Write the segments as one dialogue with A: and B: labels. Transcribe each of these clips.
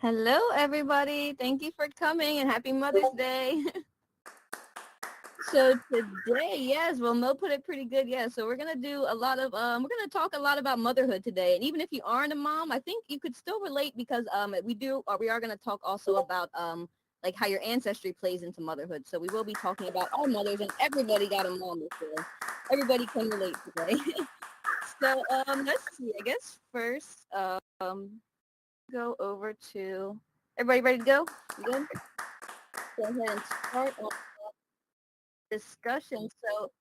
A: Hello, everybody. Thank you for coming and happy Mother's Day. So today, yes, well, Mo put it pretty good. Yeah, so we're gonna do a lot of we're gonna talk a lot about motherhood today. And even if you aren't a mom, I think you could still relate because we are gonna talk also about like how your ancestry plays into motherhood. So we will be talking about our mothers, and everybody got a mom before. Everybody can relate today. So let's see. I guess first go over to everybody ready to go? You good? Go ahead and start on discussion. So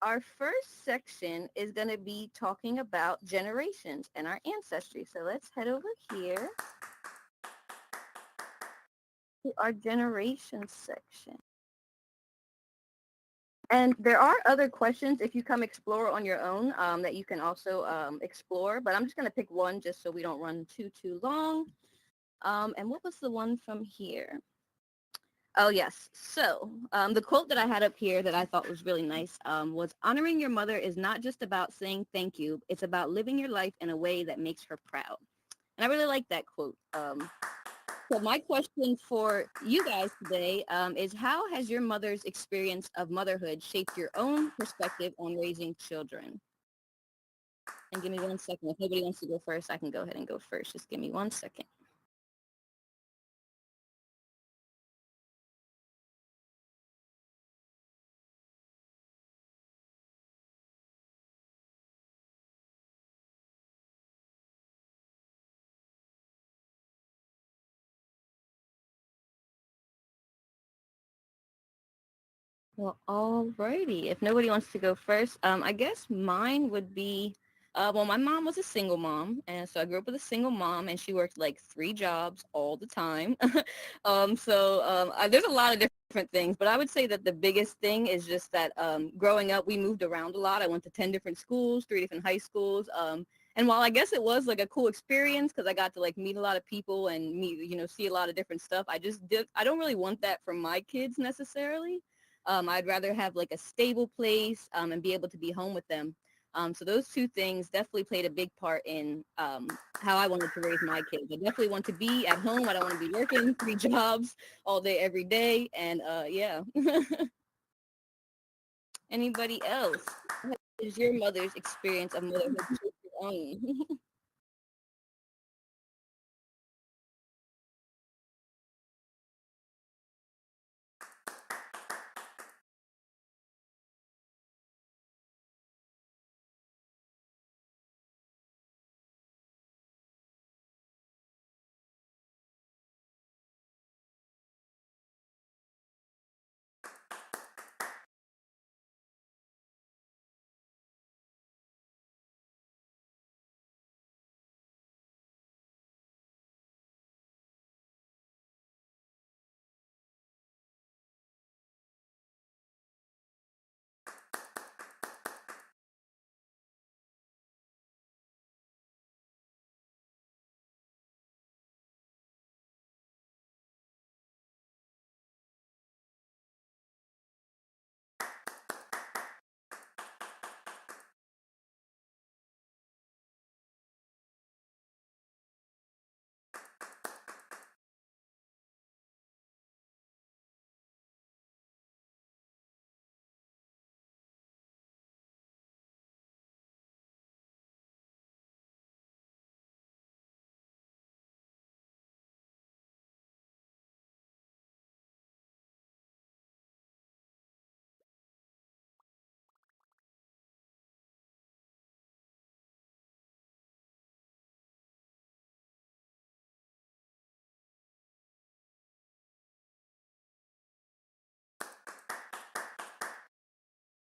A: our first section is going to be talking about generations and our ancestry. So let's head over here to our generations section. And there are other questions if you come explore on your own that you can also explore. But I'm just going to pick one just so we don't run too long. And what was the one from here? Oh, yes. So the quote that I had up here that I thought was really nice was honoring your mother is not just about saying thank you. It's about living your life in a way that makes her proud. And I really like that quote. So my question for you guys today is how has your mother's experience of motherhood shaped your own perspective on raising children? And give me 1 second. If nobody wants to go first, I can go ahead and go first. Just give me 1 second. Well, alrighty. If nobody wants to go first, I guess mine would be, well, my mom was a single mom, and so I grew up with a single mom, and she worked like 3 jobs all the time. There's a lot of different things, but I would say that the biggest thing is just that growing up, we moved around a lot. I went to 10 different schools, 3 different high schools. And while I guess it was like a cool experience because I got to like meet a lot of people and see a lot of different stuff, I don't really want that for my kids necessarily. I'd rather have like a stable place and be able to be home with them. So those two things definitely played a big part in how I wanted to raise my kids. I definitely want to be at home. I don't want to be working 3 jobs all day, every day. And yeah. Anybody else? What is your mother's experience of motherhood shaped your own?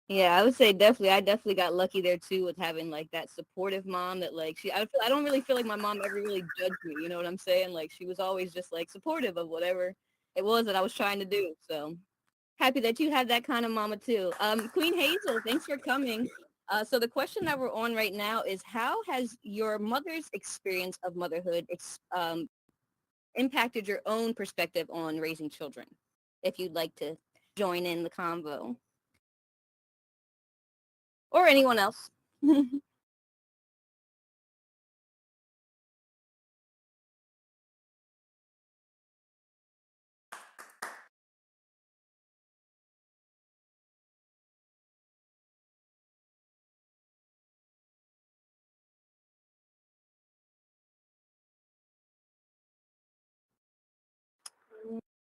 A: Yeah, I would say definitely. I definitely got lucky there too with having like that supportive mom that like I don't really feel like my mom ever really judged me. You know what I'm saying? Like she was always just like supportive of whatever it was that I was trying to do. So happy that you had that kind of mama too. Queen Hazel, thanks for coming. So the question that we're on right now is how has your mother's experience of motherhood impacted your own perspective on raising children? If you'd like to join in the convo or anyone else.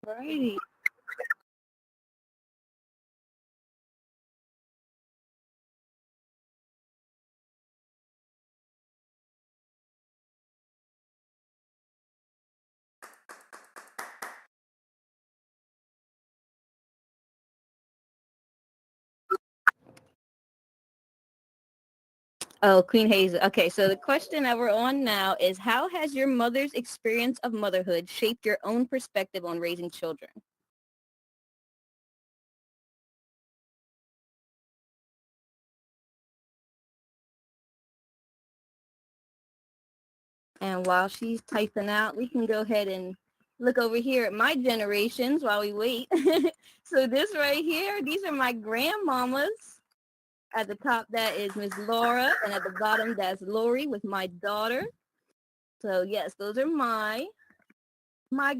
A: Alrighty. Oh, Queen Hazel. Okay, so the question that we're on now is how has your mother's experience of motherhood shaped your own perspective on raising children? And while she's typing out, we can go ahead and look over here at my generations while we wait. So this right here, these are my grandmamas. At the top, that is Miss Laura, and at the bottom, that's Lori with my daughter. So yes, those are my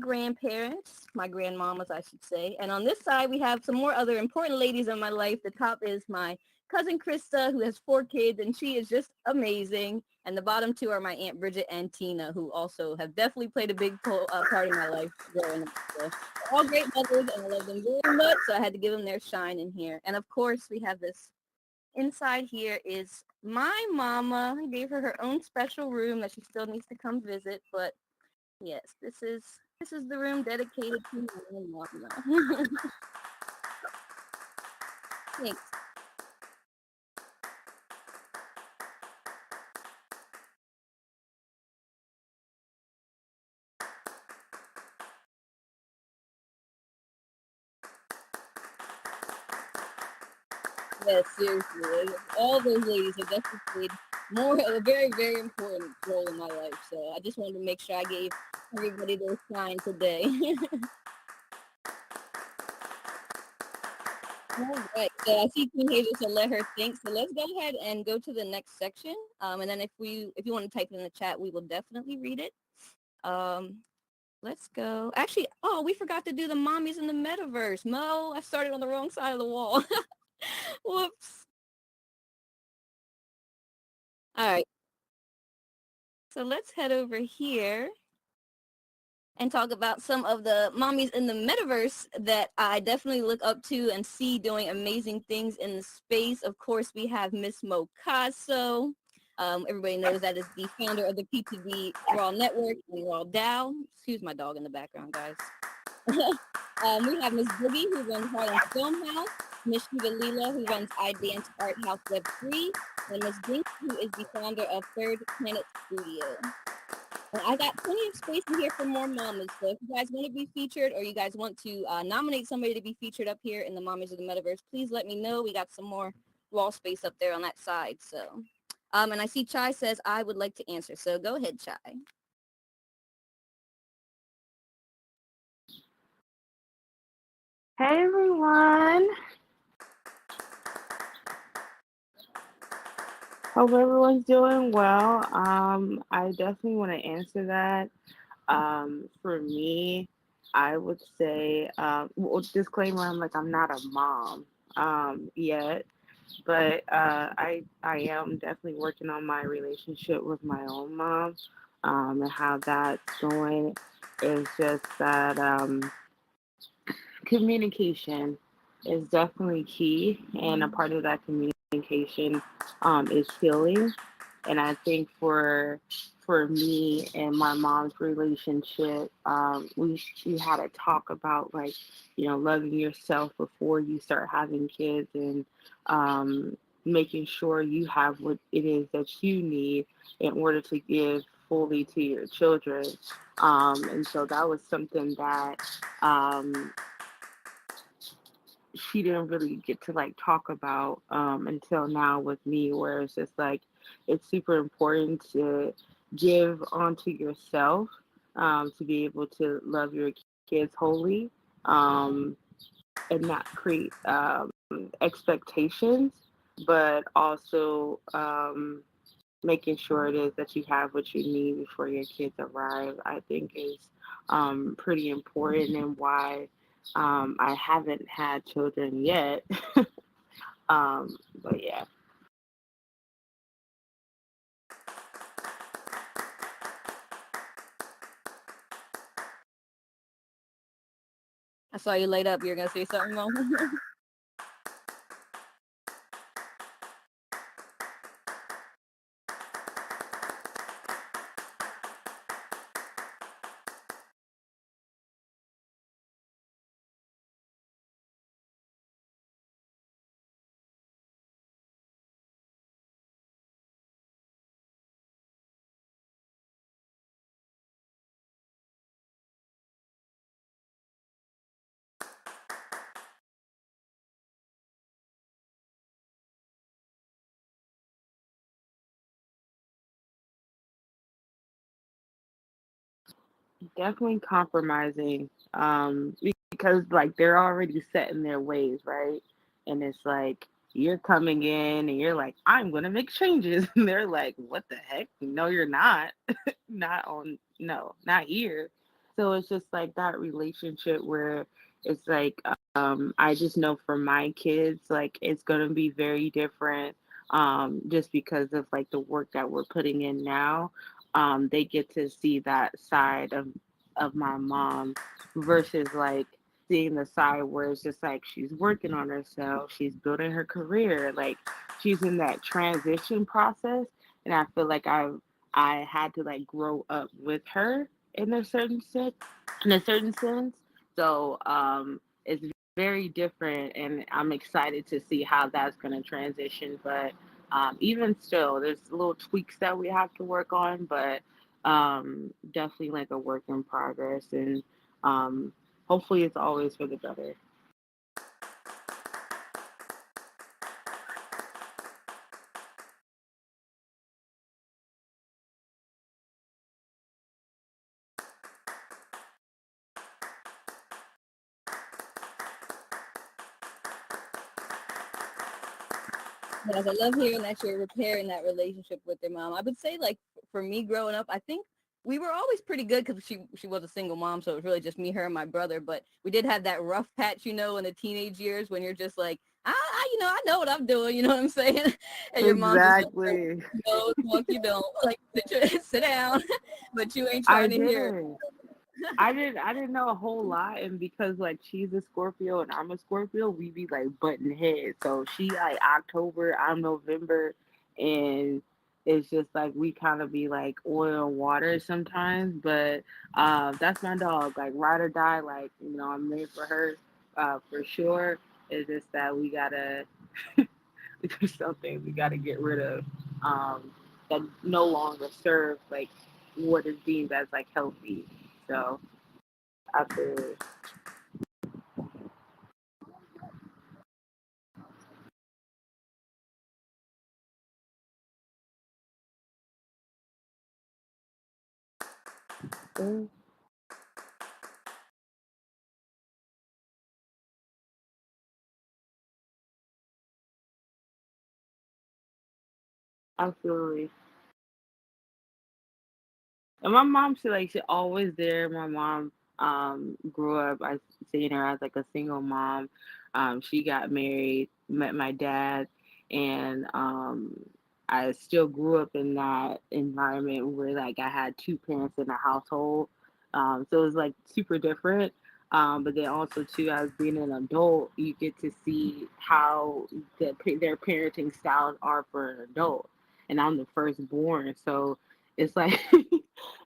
A: grandparents, my grandmamas, I should say. And on this side, we have some more other important ladies in my life. The top is my cousin Krista, who has 4 kids, and she is just amazing. And the bottom 2 are my Aunt Bridget and Tina, who also have definitely played a big part in my life growing up. So they're all great mothers, and I love them very much. So I had to give them their shine in here. And of course, we have this inside here is my mama. I gave her her own special room that she still needs to come visit, but yes, this is the room dedicated to my mama. Thanks. Yes, seriously. All those ladies have definitely played a very, very important role in my life. So I just wanted to make sure I gave everybody their shine today. All right. So I see Queen Hazel said let her think. So let's go ahead and go to the next section. And then if you want to type it in the chat, we will definitely read it. Um, let's go. Actually, oh, we forgot to do the mommies in the metaverse. Mo, I started on the wrong side of the wall. Whoops. All right. So let's head over here and talk about some of the mommies in the metaverse that I definitely look up to and see doing amazing things in the space. Of course, we have Miss Mocasso. Everybody knows that is the founder of the P2d Raw Network and Raw DAO. Excuse my dog in the background, guys. We have Miss Boogie, who runs Harlem Film House, Miss Shiva Leela, who runs iDance Art House Web 3, and Miss Dink, who is the founder of Third Planet Studio. And I got plenty of space in here for more mamas. So if you guys want to be featured or you guys want to nominate somebody to be featured up here in the Mommies of the Metaverse, please let me know. We got some more wall space up there on that side. So, and I see Chai says I would like to answer. So go ahead, Chai.
B: Hey everyone. Hope everyone's doing well. I definitely want to answer that. For me, I would say, well, disclaimer, I'm not a mom yet, but I am definitely working on my relationship with my own mom, and how that's going. Is just that communication is definitely key, and a part of that communication is healing. And I think for me and my mom's relationship, we had a talk about, like, loving yourself before you start having kids, and making sure you have what it is that you need in order to give fully to your children. And so that was something that she didn't really get to, like, talk about until now with me, where it's just like it's super important to give onto yourself, to be able to love your kids wholly, um, and not create expectations, but also making sure it is that you have what you need before your kids arrive, I think is pretty important, and why I haven't had children yet. But yeah.
A: I saw you light up. You're gonna say something, Mom?
B: Definitely compromising, because like they're already set in their ways, right? And it's like you're coming in and you're like, I'm gonna make changes, and they're like, what the heck? No, you're not. Not on, no, not here. So it's just like that relationship where it's like, I just know for my kids, like it's gonna be very different, just because of like the work that we're putting in now. They get to see that side of my mom versus like seeing the side where it's just like she's working on herself, she's building her career, like she's in that transition process. And I feel like I had to like grow up with her in a certain sense, in a certain sense. So it's very different, and I'm excited to see how that's going to transition. But even still, there's little tweaks that we have to work on, but definitely like a work in progress, and um, hopefully it's always for the better.
A: Yes, I love hearing that you're repairing that relationship with your mom. I would say, like, for me growing up, I think we were always pretty good because she was a single mom, so it was really just me, her, and my brother. But we did have that rough patch, in the teenage years when you're just like, I know what I'm doing. You know what I'm saying? And your mom's just like,
B: Exactly.
A: no, fuck you don't. Like, sit down, but you ain't
B: I
A: trying to hear it.
B: didn't. I didn't know a whole lot, and because like she's a Scorpio and I'm a Scorpio, we be like button heads. So she like October, I'm November, and it's just like we kind of be like oil and water sometimes. But that's my dog, like ride or die. Like I'm made for her, for sure. It's just that we gotta there's something we gotta get rid of, that no longer serve like what is deemed as like healthy. So. Absolutely. Mm, absolutely. And my mom, she always there. My mom grew up. I seen her as like a single mom. She got married, met my dad, and I still grew up in that environment where like I had two parents in the household. So it was like super different. But then also too, as being an adult, you get to see how their parenting styles are for an adult. And I'm the firstborn, so it's like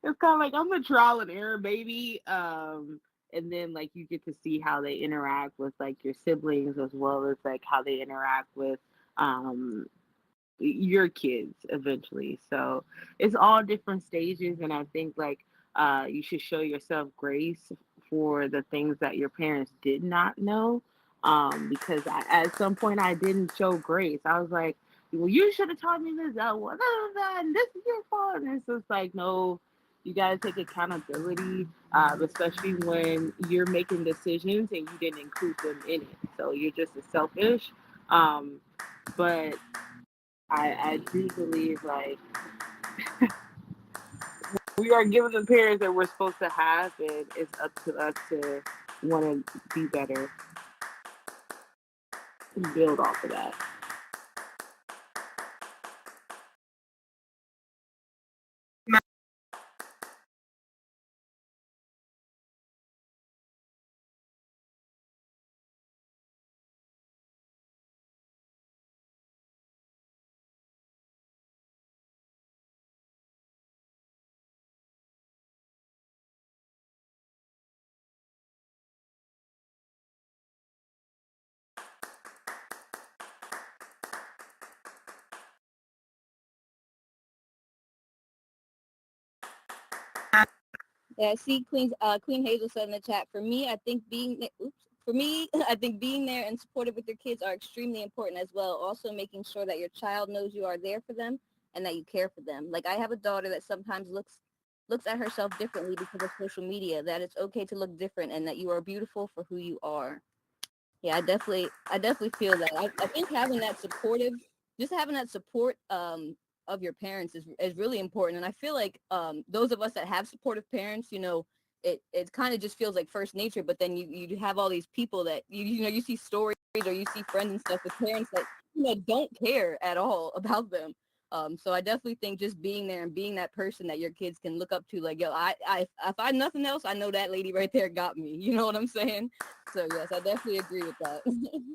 B: it's kind of like I'm a trial and error baby. And then like you get to see how they interact with like your siblings as well as like how they interact with um your kids eventually. So it's all different stages, and I think like you should show yourself grace for the things that your parents did not know. Because at some point I didn't show grace. I was like, well, you should have taught me this. Well, and this is your fault. And it's just like, no, you got to take accountability, especially when you're making decisions and you didn't include them in it. So you're just as selfish. Um, but I do believe like we are given the parents that we're supposed to have, and it's up to us to want to be better and build off of that.
A: Yeah, I see Queen Hazel said in the chat, for me, I think for me, I think being there and supportive with your kids are extremely important as well. Also making sure that your child knows you are there for them and that you care for them. Like I have a daughter that sometimes looks at herself differently because of social media, that it's okay to look different and that you are beautiful for who you are. Yeah, I definitely feel that. I think having that supportive, just having that support of your parents is really important. And I feel like those of us that have supportive parents, it kind of just feels like first nature. But then you have all these people that you see stories or you see friends and stuff with parents that don't care at all about them. So I definitely think just being there and being that person that your kids can look up to, like, yo, if I nothing else, I know that lady right there got me. You know what I'm saying? So yes, I definitely agree with that. Um,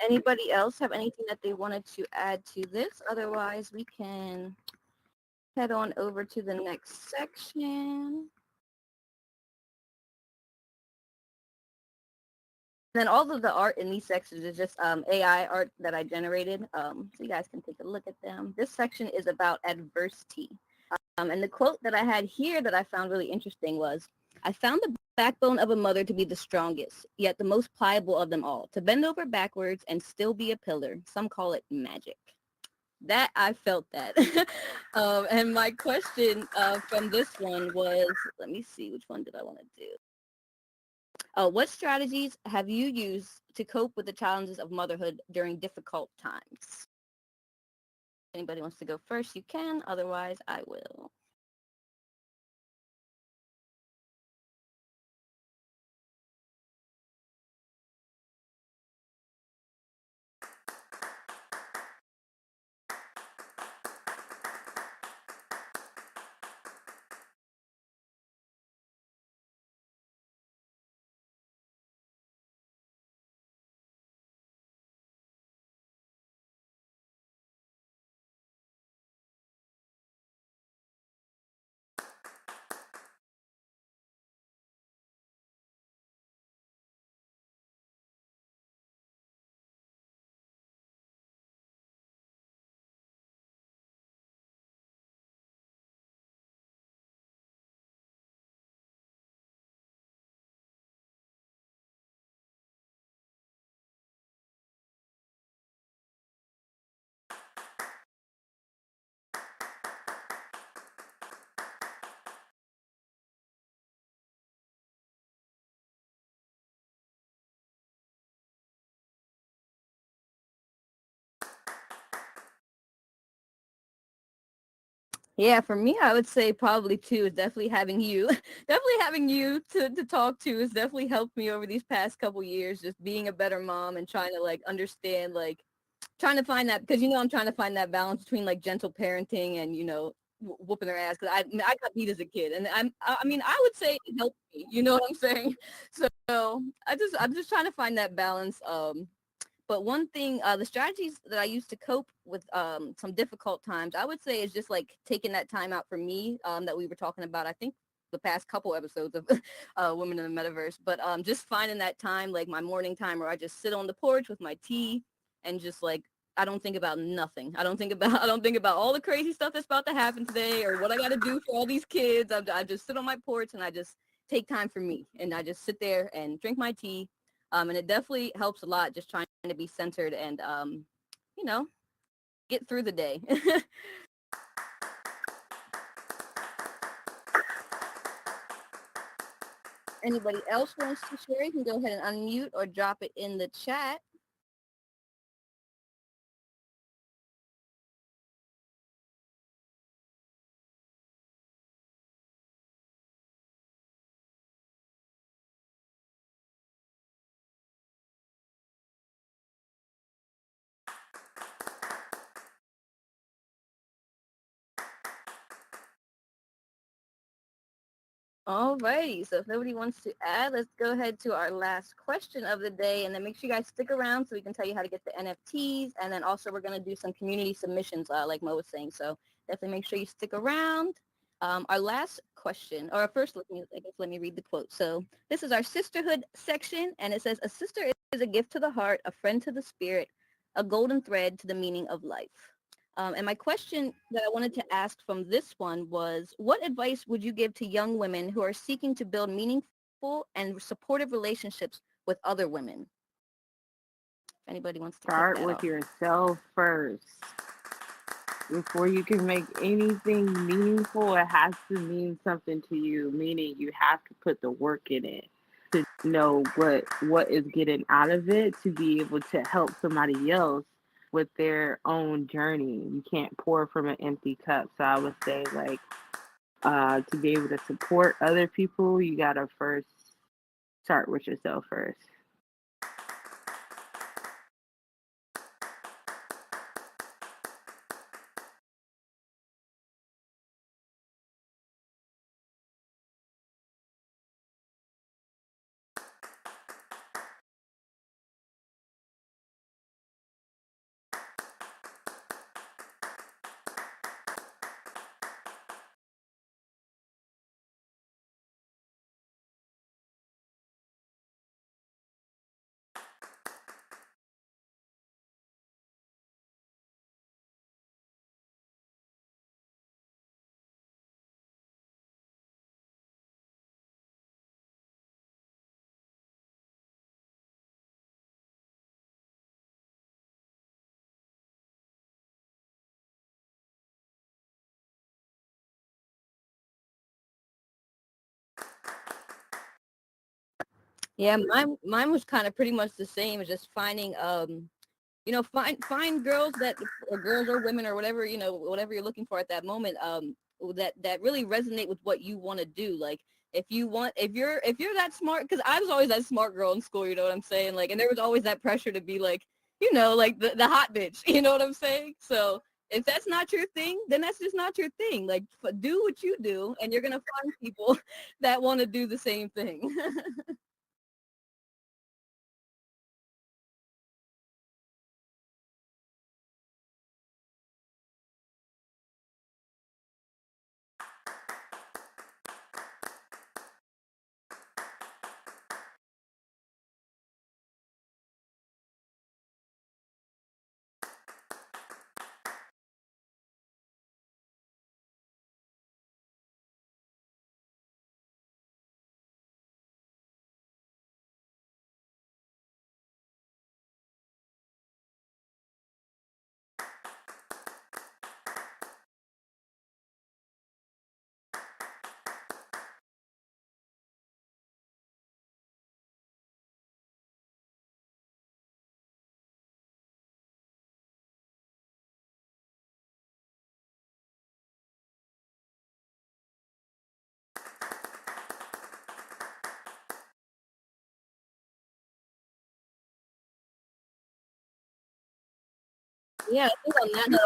A: Anybody else have anything that they wanted to add to this? Otherwise, we can head on over to the next section. Then all of the art in these sections is just AI art that I generated. So you guys can take a look at them. This section is about adversity. And the quote that I had here that I found really interesting was, I found the backbone of a mother to be the strongest, yet the most pliable of them all. To bend over backwards and still be a pillar. Some call it magic. That I felt that. And my question from this one was, let me see, which one did I want to do? What strategies have you used to cope with the challenges of motherhood during difficult times? Anybody wants to go first, you can. Otherwise, I will. Yeah, for me, I would say probably two is definitely having you, definitely having you to talk to has definitely helped me over these past couple years, just being a better mom and trying to like understand, like trying to find that, because I'm trying to find that balance between like gentle parenting and whooping their ass, because I got beat as a kid, and I mean I would say it helped me. You know what I'm saying? So I'm just trying to find that balance. But one thing, the strategies that I use to cope with some difficult times, I would say is just like taking that time out for me that we were talking about, I think the past couple episodes of Women in the Metaverse, but just finding that time, like my morning time where I just sit on the porch with my tea and just like, I don't think about nothing. I don't think about all the crazy stuff that's about to happen today or what I got to do for all these kids. I just sit on my porch and I just take time for me, and I just sit there and drink my tea. And it definitely helps a lot just trying to be centered and, you know, get through the day. Anybody else wants to share, you can go ahead and unmute or drop it in the chat. All right. So if nobody wants to add, let's go ahead to our last question of the day. And then make sure you guys stick around so we can tell you how to get the NFTs. And then also we're going to do some community submissions like Mo was saying. So definitely make sure you stick around. Our last question, or first, let me read the quote. So this is our sisterhood section. And it says, a sister is a gift to the heart, a friend to the spirit, a golden thread to the meaning of life. And my question that I wanted to ask from this one was, what advice would you give to young women who are seeking to build meaningful and supportive relationships with other women? If anybody wants to kick
B: Start
A: that
B: with
A: off.
B: yourself first. Before you can make anything meaningful, it has to mean something to you, meaning you have to put the work in it to know what is getting out of it to be able to help somebody else with their own journey. You can't pour from an empty cup. So I would say like to be able to support other people, you gotta first start with yourself first.
A: Yeah, mine was kind of pretty much the same, just finding find girls that or girls or women or whatever, whatever you're looking for at that moment, that really resonate with what you want to do. Like if you're that smart, because I was always that smart girl in school, you know what I'm saying? Like, and there was always that pressure to be like, like the hot bitch, you know what I'm saying? So if that's not your thing, then that's just not your thing. Like do what you do and you're gonna find people that want to do the same thing. Yeah, I think on that note,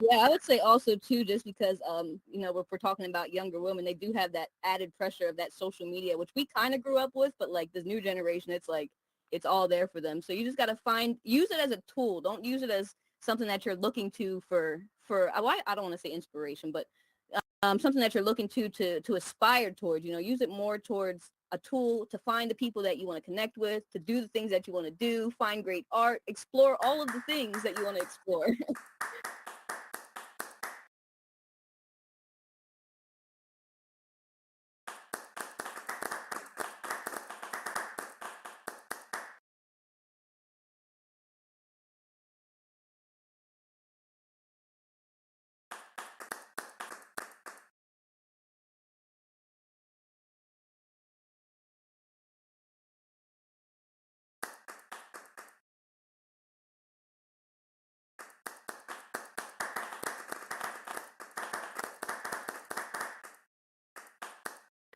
A: yeah, I would say also too, just because if we're talking about younger women, they do have that added pressure of that social media, which we kind of grew up with, but like this new generation, it's like it's all there for them. So you just got to use it as a tool. Don't use it as something that you're looking to for I don't want to say inspiration, but something that you're looking to aspire towards. Use it more towards a tool to find the people that you want to connect with, to do the things that you want to do, find great art, explore all of the things that you want to explore.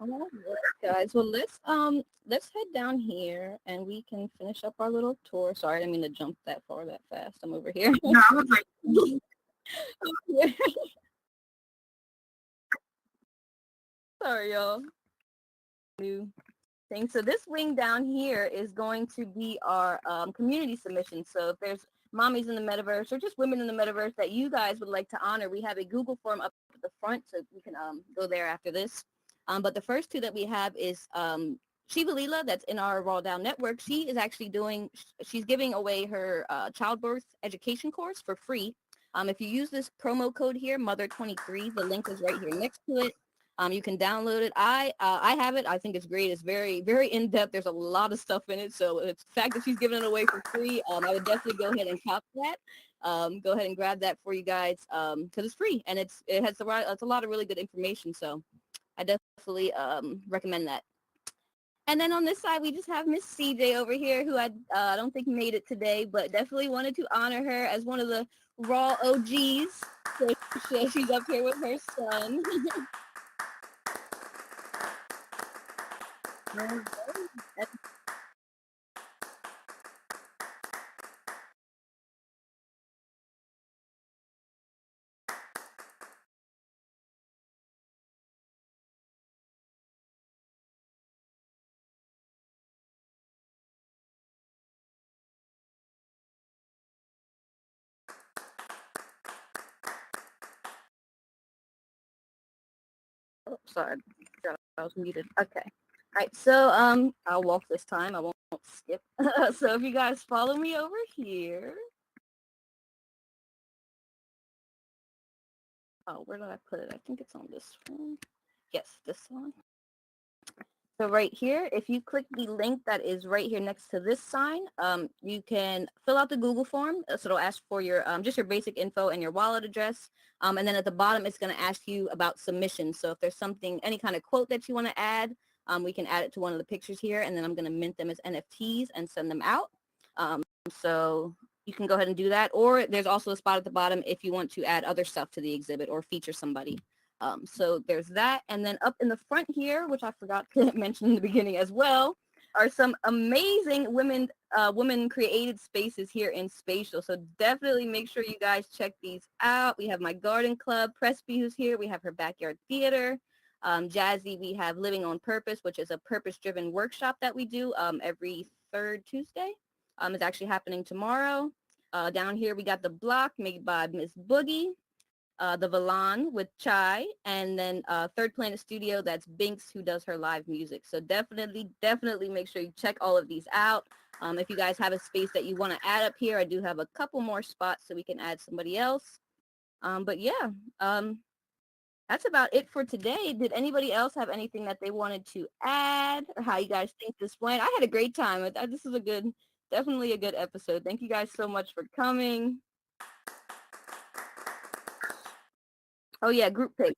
A: All right, guys. Well, let's head down here and we can finish up our little tour. Sorry, I didn't mean to jump that far that fast. I'm over here.
B: No, I was like,
A: Yeah. Sorry, y'all. New thing. So this wing down here is going to be our community submission. So if there's mommies in the metaverse or just women in the metaverse that you guys would like to honor, we have a Google form up at the front, so we can go there after this. But the first two that we have is Shiva Leela, that's in our Raw Down network. She is actually she's giving away her childbirth education course for free. If you use this promo code here, Mother23, the link is right here next to it. You can download it. I have it. I think it's great. It's very, very in-depth. There's a lot of stuff in it. So it's the fact that she's giving it away for free, I would definitely go ahead and cop that. Go ahead and grab that for you guys because it's free and it's a lot of really good information. So I definitely recommend that. And then on this side, we just have Miss CJ over here, who I don't think made it today, but definitely wanted to honor her as one of the Raw OGs. So she's up here with her son. Oh, sorry, I was muted. Okay. All right, so I'll walk this time. I won't skip. So if you guys follow me over here. Oh, where did I put it? I think it's on this one. Yes, this one. So right here, if you click the link that is right here next to this sign, you can fill out the Google form. So it'll ask for your just your basic info and your wallet address. And then at the bottom, it's going to ask you about submissions. So if there's something, any kind of quote that you want to add, we can add it to one of the pictures here. And then I'm going to mint them as NFTs and send them out. So you can go ahead and do that. Or there's also a spot at the bottom if you want to add other stuff to the exhibit or feature somebody. So there's that. And then up in the front here, which I forgot to mention in the beginning as well, are some amazing women created spaces here in Spatial. So definitely make sure you guys check these out. We have my garden club, Presby, who's here. We have her backyard theater. Jazzy, we have Living on Purpose, which is a purpose-driven workshop that we do every third Tuesday. It's actually happening tomorrow. Down here, we got the block made by Miss Boogie. The Valan with Chai, and then Third Planet Studio, that's Binks, who does her live music. So definitely make sure you check all of these out. If you guys have a space that you want to add up here, I do have a couple more spots so we can add somebody else. But yeah, that's about it for today. Did anybody else have anything that they wanted to add, or how you guys think this went? I had a great time. This is definitely a good episode. Thank you guys so much for coming. Oh yeah, group pic.